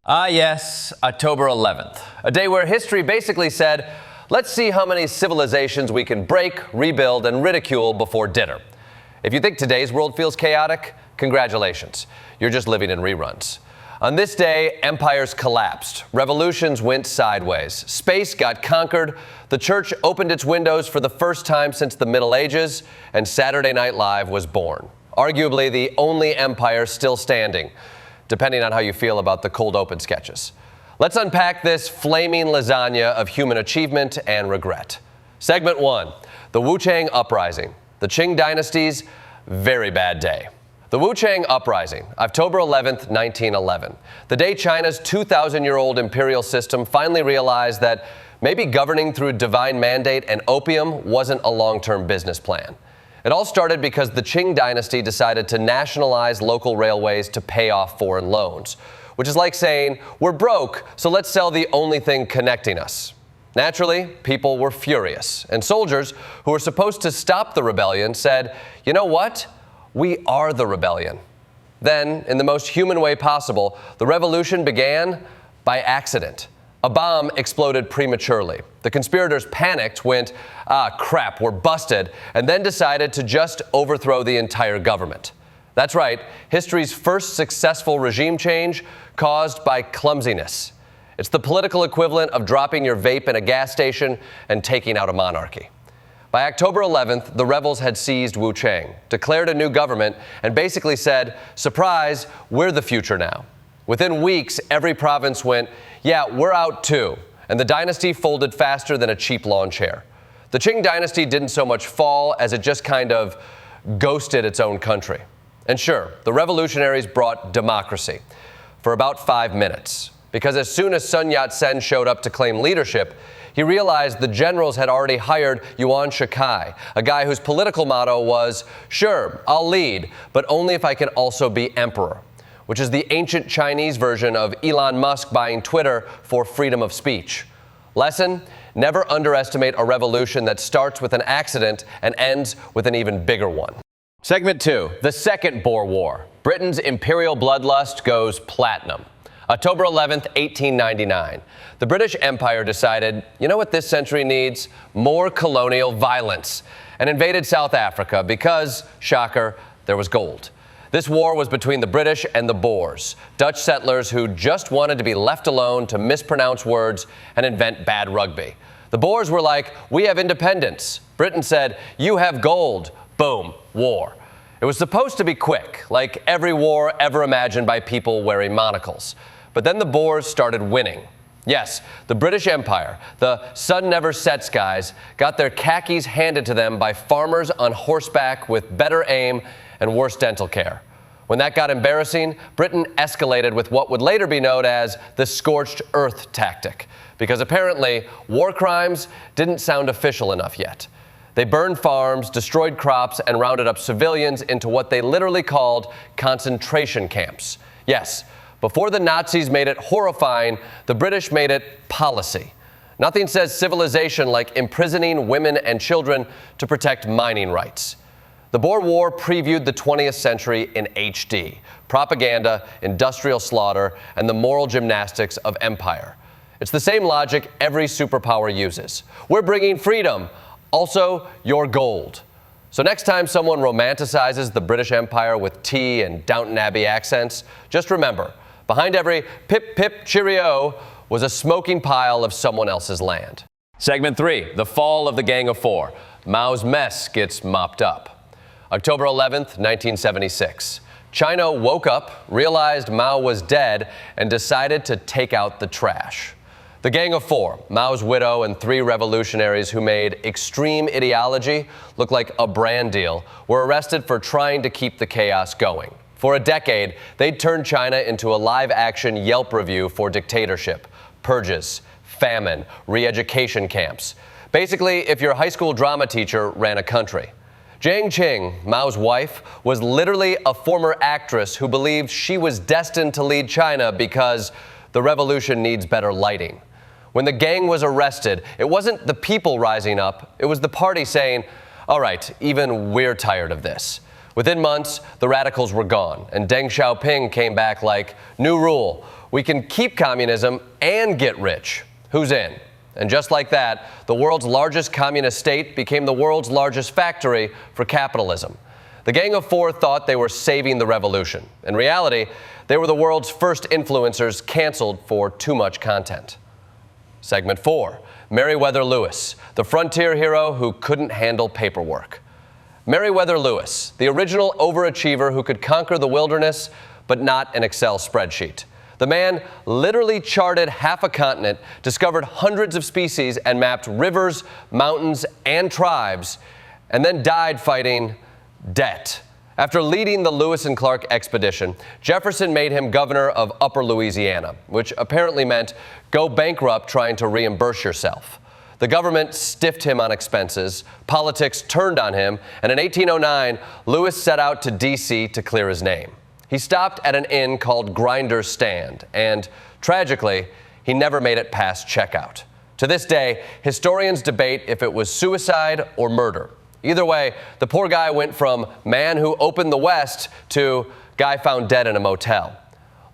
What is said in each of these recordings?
Ah, yes, October 11th, a day where history basically said, let's see how many civilizations we can break, rebuild, and ridicule before dinner. If you think today's world feels chaotic, congratulations. You're just living in reruns. On this day, empires collapsed, revolutions went sideways, space got conquered, the church opened its windows for the first time since the Middle Ages, and Saturday Night Live was born. Arguably the only empire still standing, depending on how you feel about the cold open sketches. Let's unpack this flaming lasagna of human achievement and regret. Segment 1, the Wuchang Uprising, the Qing Dynasty's very bad day. The Wuchang Uprising, October 11th, 1911. The day China's 2,000-year-old imperial system finally realized that maybe governing through divine mandate and opium wasn't a long-term business plan. It all started because the Qing dynasty decided to nationalize local railways to pay off foreign loans, which is like saying, we're broke, so let's sell the only thing connecting us. Naturally, people were furious, and soldiers who were supposed to stop the rebellion said, you know what? We are the rebellion. Then, in the most human way possible, the revolution began by accident. A bomb exploded prematurely. The conspirators panicked, went, crap, we're busted, and then decided to just overthrow the entire government. That's right, history's first successful regime change caused by clumsiness. It's the political equivalent of dropping your vape in a gas station and taking out a monarchy. By October 11th, the rebels had seized Wuchang, declared a new government, and basically said, surprise, we're the future now. Within weeks, every province went, yeah, we're out too, and the dynasty folded faster than a cheap lawn chair. The Qing dynasty didn't so much fall as it just kind of ghosted its own country. And sure, the revolutionaries brought democracy for about 5 minutes, because as soon as Sun Yat-sen showed up to claim leadership, he realized the generals had already hired Yuan Shikai, a guy whose political motto was, sure, I'll lead, but only if I can also be emperor, which is the ancient Chinese version of Elon Musk buying Twitter for freedom of speech. Lesson: never underestimate a revolution that starts with an accident and ends with an even bigger one. Segment 2, the Second Boer War. Britain's imperial bloodlust goes platinum. October 11th, 1899. The British Empire decided, you know what this century needs? More colonial violence, and invaded South Africa because, shocker, there was gold. This war was between the British and the Boers, Dutch settlers who just wanted to be left alone to mispronounce words and invent bad rugby. The Boers were like, we have independence. Britain said, you have gold. Boom, war. It was supposed to be quick, like every war ever imagined by people wearing monocles. But then the Boers started winning. Yes, the British Empire, the sun never sets guys, got their khakis handed to them by farmers on horseback with better aim and worse dental care. When that got embarrassing, Britain escalated with what would later be known as the scorched earth tactic, because apparently war crimes didn't sound official enough yet. They burned farms, destroyed crops, and rounded up civilians into what they literally called concentration camps. Yes, before the Nazis made it horrifying, the British made it policy. Nothing says civilization like imprisoning women and children to protect mining rights. The Boer War previewed the 20th century in HD: propaganda, industrial slaughter, and the moral gymnastics of empire. It's the same logic every superpower uses. We're bringing freedom, also your gold. So next time someone romanticizes the British Empire with tea and Downton Abbey accents, just remember, behind every pip pip cheerio was a smoking pile of someone else's land. Segment 3, the fall of the Gang of Four. Mao's mess gets mopped up. October 11th, 1976. China woke up, realized Mao was dead, and decided to take out the trash. The Gang of Four, Mao's widow and 3 revolutionaries who made extreme ideology look like a brand deal, were arrested for trying to keep the chaos going. For a decade, they'd turned China into a live-action Yelp review for dictatorship, purges, famine, re-education camps. Basically, if your high school drama teacher ran a country. Jiang Qing, Mao's wife, was literally a former actress who believed she was destined to lead China because the revolution needs better lighting. When the gang was arrested, it wasn't the people rising up, it was the party saying, all right, even we're tired of this. Within months, the radicals were gone, and Deng Xiaoping came back like, new rule, We can keep communism and get rich. Who's in? And just like that, the world's largest communist state became the world's largest factory for capitalism. The Gang of Four thought they were saving the revolution. In reality, they were the world's first influencers canceled for too much content. Segment 4, Meriwether Lewis, the frontier hero who couldn't handle paperwork. Meriwether Lewis, the original overachiever who could conquer the wilderness, but not an Excel spreadsheet. The man literally charted half a continent, discovered hundreds of species, and mapped rivers, mountains, and tribes, and then died fighting debt. After leading the Lewis and Clark expedition, Jefferson made him governor of Upper Louisiana, which apparently meant go bankrupt trying to reimburse yourself. The government stiffed him on expenses, politics turned on him, and in 1809, Lewis set out to D.C. to clear his name. He stopped at an inn called Grinder's Stand, and tragically, he never made it past checkout. To this day, historians debate if it was suicide or murder. Either way, the poor guy went from man who opened the West to guy found dead in a motel.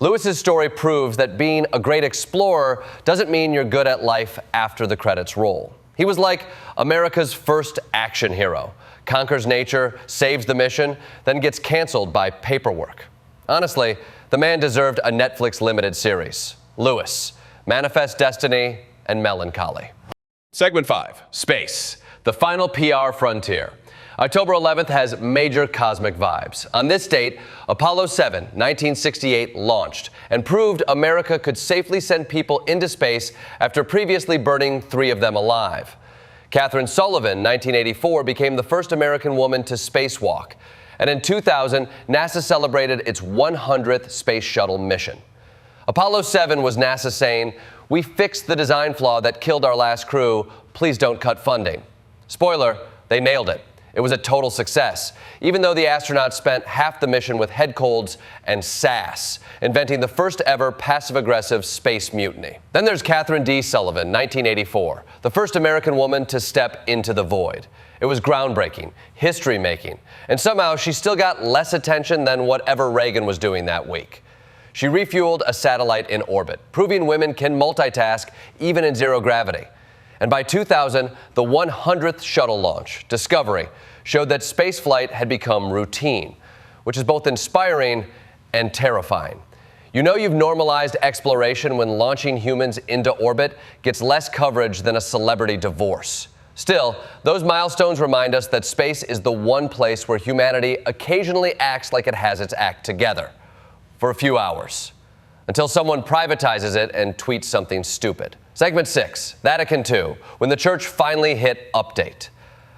Lewis's story proves that being a great explorer doesn't mean you're good at life after the credits roll. He was like America's first action hero. Conquers nature, saves the mission, then gets canceled by paperwork. Honestly, the man deserved a Netflix limited series. Lewis, Manifest Destiny, and Melancholy. Segment 5, Space, the final PR frontier. October 11th has major cosmic vibes. On this date, Apollo 7, 1968, launched and proved America could safely send people into space after previously burning 3 of them alive. Catherine Sullivan, 1984, became the first American woman to spacewalk. And in 2000, NASA celebrated its 100th space shuttle mission. Apollo 7 was NASA saying, "We fixed the design flaw that killed our last crew. Please don't cut funding." Spoiler, they nailed it. It was a total success, even though the astronauts spent half the mission with head colds and sass, inventing the first ever passive-aggressive space mutiny. Then there's Catherine D. Sullivan, 1984, the first American woman to step into the void. It was groundbreaking, history-making, and somehow she still got less attention than whatever Reagan was doing that week. She refueled a satellite in orbit, proving women can multitask even in zero gravity. And by 2000, the 100th shuttle launch, Discovery, showed that spaceflight had become routine, which is both inspiring and terrifying. You know you've normalized exploration when launching humans into orbit gets less coverage than a celebrity divorce. Still, those milestones remind us that space is the one place where humanity occasionally acts like it has its act together. For a few hours. Until someone privatizes it and tweets something stupid. Segment 6, Vatican II, when the church finally hit update.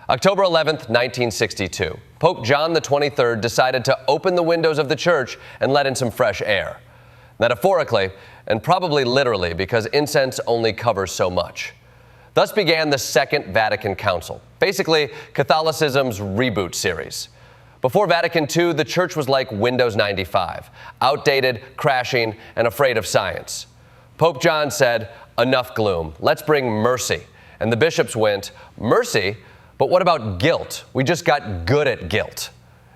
October 11th, 1962. Pope John XXIII decided to open the windows of the church and let in some fresh air. Metaphorically, and probably literally, because incense only covers so much. Thus began the Second Vatican Council, basically Catholicism's reboot series. Before Vatican II, the church was like Windows 95, outdated, crashing, and afraid of science. Pope John said, "Enough gloom, let's bring mercy." And the bishops went, "Mercy? But what about guilt? We just got good at guilt."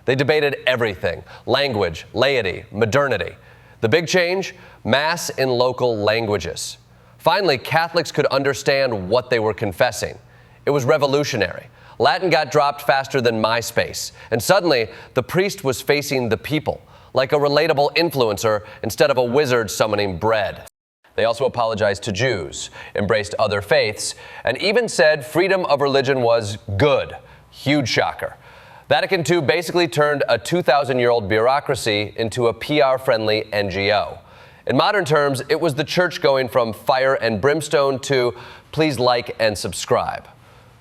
They debated everything, language, laity, modernity. The big change? Mass in local languages. Finally, Catholics could understand what they were confessing. It was revolutionary. Latin got dropped faster than MySpace, and suddenly the priest was facing the people, like a relatable influencer instead of a wizard summoning bread. They also apologized to Jews, embraced other faiths, and even said freedom of religion was good. Huge shocker. Vatican II basically turned a 2,000-year-old bureaucracy into a PR-friendly NGO. In modern terms, it was the church going from fire and brimstone to please like and subscribe.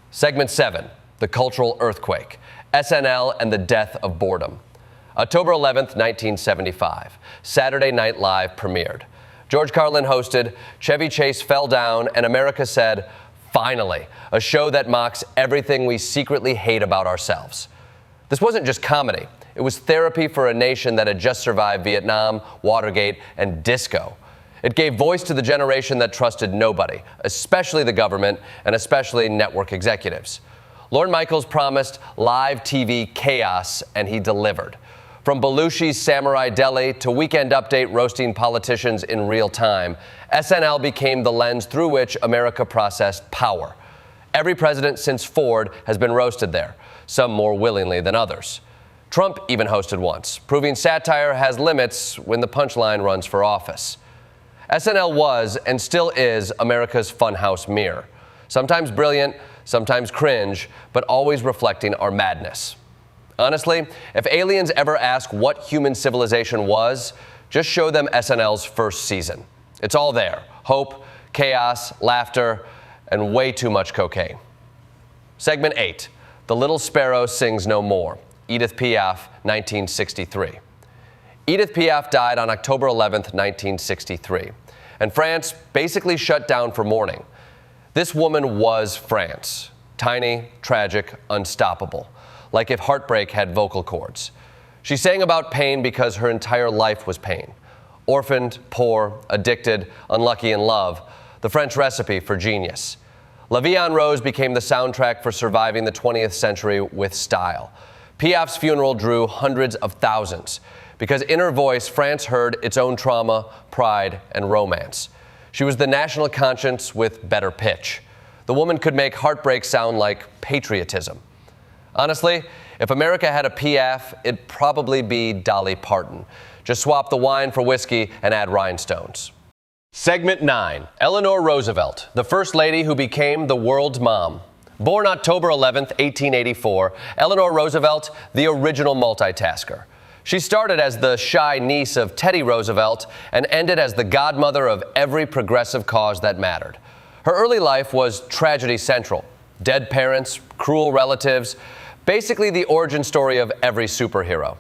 Segment 7, the cultural earthquake, SNL and the death of boredom. October 11th, 1975, Saturday Night Live premiered. George Carlin hosted, Chevy Chase fell down, and America said, finally, a show that mocks everything we secretly hate about ourselves. This wasn't just comedy. It was therapy for a nation that had just survived Vietnam, Watergate, and disco. It gave voice to the generation that trusted nobody, especially the government and especially network executives. Lorne Michaels promised live TV chaos, and he delivered. From Belushi's Samurai Deli to Weekend Update roasting politicians in real time, SNL became the lens through which America processed power. Every president since Ford has been roasted there, some more willingly than others. Trump even hosted once, proving satire has limits when the punchline runs for office. SNL was and still is America's funhouse mirror. Sometimes brilliant, sometimes cringe, but always reflecting our madness. Honestly, if aliens ever ask what human civilization was, just show them SNL's first season. It's all there: hope, chaos, laughter, and way too much cocaine. Segment 8. The Little Sparrow Sings No More. Edith Piaf, 1963. Edith Piaf died on October 11th, 1963, and France basically shut down for mourning. This woman was France. Tiny, tragic, unstoppable. Like if heartbreak had vocal cords. She sang about pain because her entire life was pain. Orphaned, poor, addicted, unlucky in love. The French recipe for genius. La Vie en Rose became the soundtrack for surviving the 20th century with style. Piaf's funeral drew hundreds of thousands because in her voice, France heard its own trauma, pride, and romance. She was the national conscience with better pitch. The woman could make heartbreak sound like patriotism. Honestly, if America had a Piaf, it'd probably be Dolly Parton. Just swap the wine for whiskey and add rhinestones. Segment 9. Eleanor Roosevelt, the first lady who became the world's mom. Born October 11th, 1884, Eleanor Roosevelt, the original multitasker. She started as the shy niece of Teddy Roosevelt and ended as the godmother of every progressive cause that mattered. Her early life was tragedy central. Dead parents, cruel relatives, basically the origin story of every superhero.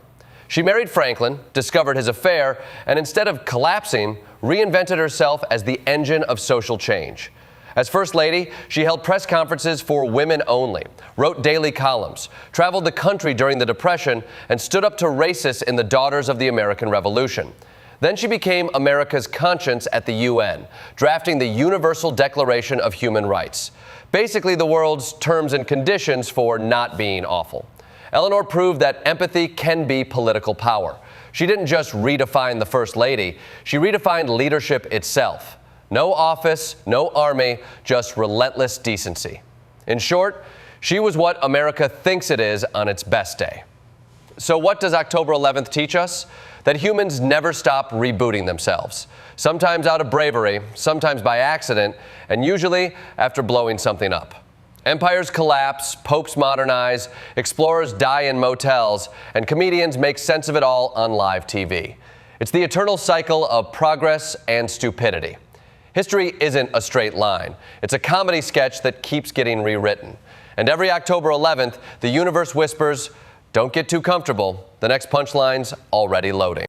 She married Franklin, discovered his affair, and instead of collapsing, reinvented herself as the engine of social change. As First Lady, she held press conferences for women only, wrote daily columns, traveled the country during the Depression, and stood up to racists in the Daughters of the American Revolution. Then she became America's conscience at the UN, drafting the Universal Declaration of Human Rights. Basically the world's terms and conditions for not being awful. Eleanor proved that empathy can be political power. She didn't just redefine the First Lady, she redefined leadership itself. No office, no army, just relentless decency. In short, she was what America thinks it is on its best day. So what does October 11th teach us? That humans never stop rebooting themselves. Sometimes out of bravery, sometimes by accident, and usually after blowing something up. Empires collapse, popes modernize, explorers die in motels, and comedians make sense of it all on live TV. It's the eternal cycle of progress and stupidity. History isn't a straight line. It's a comedy sketch that keeps getting rewritten. And every October 11th, the universe whispers, "Don't get too comfortable. The next punchline's already loading."